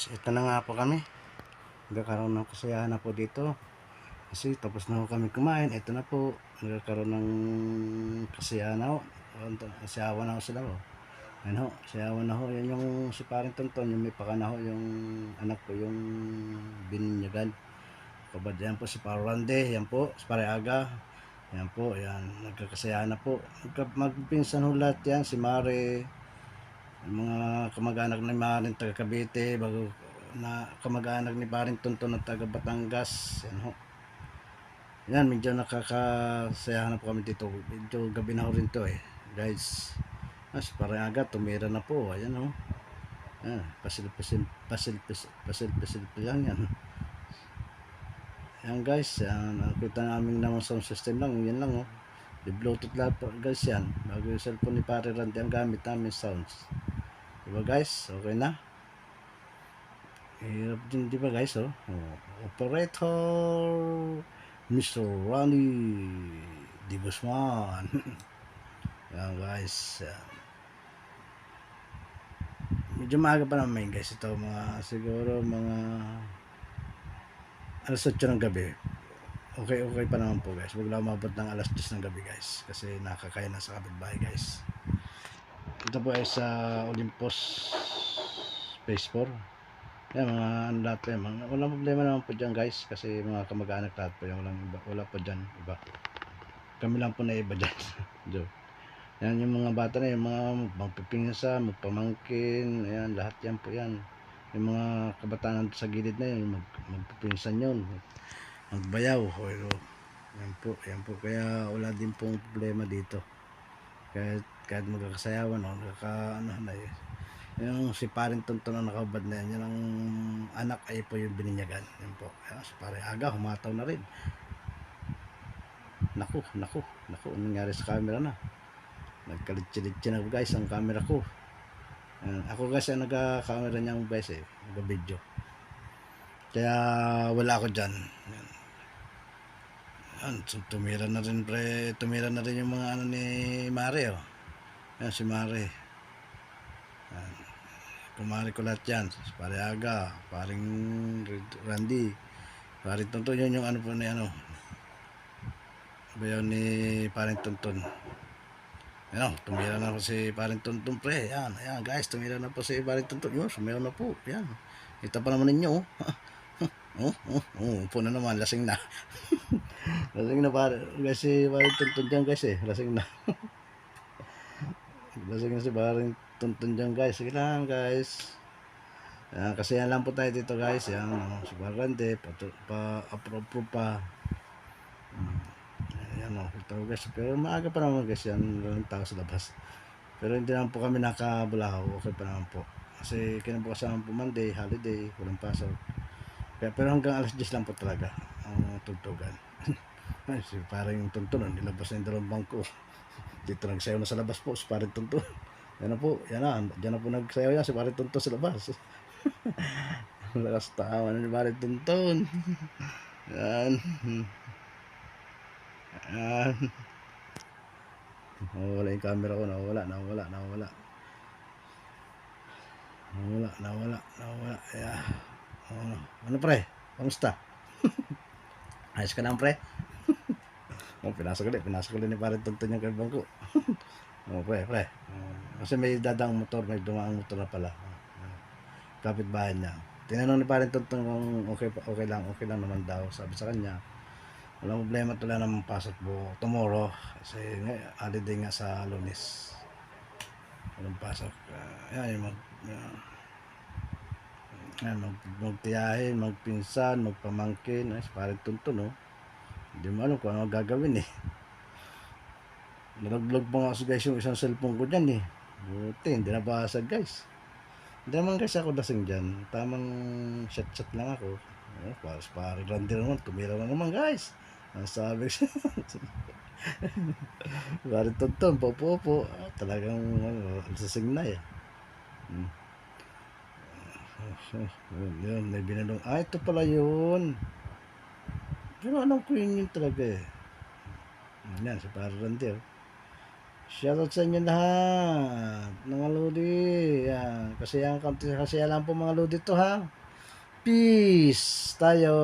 guys, ito na nga po kami. Nagkakaroon ng kasayahan na po dito. Kasi tapos na po kami kumain. Ito na po. Nagkakaroon ng kasayahan na po. Kasayawan na po sila po. Ayun ho, kasayawan na ho. Yan yung si Paring Tonton. Yung may paka na ho. Yung anak ko, yung bininyagan. Kabad yan po si Parande. Yan po, si Pareaga. Yan po, yan. Nagkakasayahan na po. Magpinsan ho lahat yan. Si Mare, mga kamag-anak ni Maring taga Cavite, bago na kamag-anak ni Paring Tonton na taga Batangas. Yan ho. Yan, medyo nakakasayahan na po kami dito. Medyo gabi na ho rin to guys. Parang agad, tumira na po. Ayan ho. Yan, pasil lang yan. Yan guys, yan, nakita namin naman sound system lang. Yan lang ho. Di Bluetooth lahat po guys yan. Bago yung cellphone ni Pare Randy ang gamit namin sounds. Diba guys? Okay na? Hirap din diba guys? Operator Mr. Ronnie Di Guzman. Yan guys. Medyo maaga pa naman guys. Ito siguro mga alas 8 ng gabi. Okay pa naman po guys. Huwag lang umabot ng alas 10 ng gabi guys. Kasi nakakain na sa kapitbahay guys. Ito po ay sa Olympus Phase 4. Yan, mga ano lahat po yan. Walang problema naman po dyan guys. Kasi mga kamag-anak lahat po yan. Wala po dyan iba. Kami lang po na iba dyan. Yan yung mga bata na yung mga magpipinsa, magpamangkin. Ayan, lahat yan po yan. Yung mga kabataan sa gilid na yun, magpipinsan yun. Magbayaw. Yan po. Kaya wala din pong problema dito. Kahit magkakasayawan yung si Paring Tonton na nakahubad na yan ang anak ay po yung bininyagan. Yan po. Si Pareaga humataw na rin. Naku, anong nangyari sa camera na? Nagkalitsi-litsi na guys ang camera ko. Ako guys ang nagka-camera niya guys nag-video. Kaya wala ako dyan. Yan, tumira na rin yung mga ano ni Mare Yan si Mare. Yan. Kumari ko lahat yan. Pareaga, Paring Randy, Paring Tonton. Yun yung ano po ni ano. Bayaw ni Paring Tonton. Yan tumira na po si Paring Tonton pre. Yan guys, tumira na po si Paring Tonton. Yun, sumayaw na po. Yan. Kita pa naman ninyo. Upo na naman, lasing na. Lasing na guys si Paring Tonton dyan guys lasing na. Lasing na si Paring Tonton dyan guys. Sige lang guys. Kasi yan lang po tayo dito guys. Yan si Barante pa-approve pa. Yan ito guys. Pero maaga pa naman guys yan. Walang tao sa labas. Pero hindi naman po kami nakabulahaw. Okay pa naman po. Kasi kinabukasan po Monday, holiday, walang pasok. Pero hanggang alas 10 lang po talaga ang tugtugan. Si Paring Tonton nilabas na yung dalawang bangko. Dito nagsayaw na sa labas po si Paring Tonton. Yan na po, dyan na po nagsayaw yan si Paring Tonton sa labas. Lakas tawa na ni Paring Tonton. Yan. Nawala yung camera ko, nawala. Yeah. Ano pre? Kamusta? Ayos ka lang pre? Pinasok ulit ni Paring Tonton yung kalbang ko. Pre. Kasi may dadang motor, may dumaang motor na pala. Kapitbahay niya. Tinanong ni Paring Tonton kung okay lang naman daw. Sabi sa kanya, walang problema wala namang pasok po tomorrow. Kasi holiday nga sa Lunes. Walang pasok. Magtiyahin, magpinsan, magpamangkin. Si Paring Tonton hindi mo alam kung ano gagawin nalaglag pa nga guys yung isang cellphone ko dyan buti hindi nabasag guys. Hindi naman guys ako lasing dyan, tamang chat lang ako. Paring Randy naman tumira na naman guys. Ang sabi siya Paring Tonton po talagang lasing na yun, may binanong ito pala yun. Pero alam ko yun talaga yan si Paring Randy Shoutout sa inyo lahat, mga lodi. Yan. Kasi lang po mga lodi to ha. Peace tayo.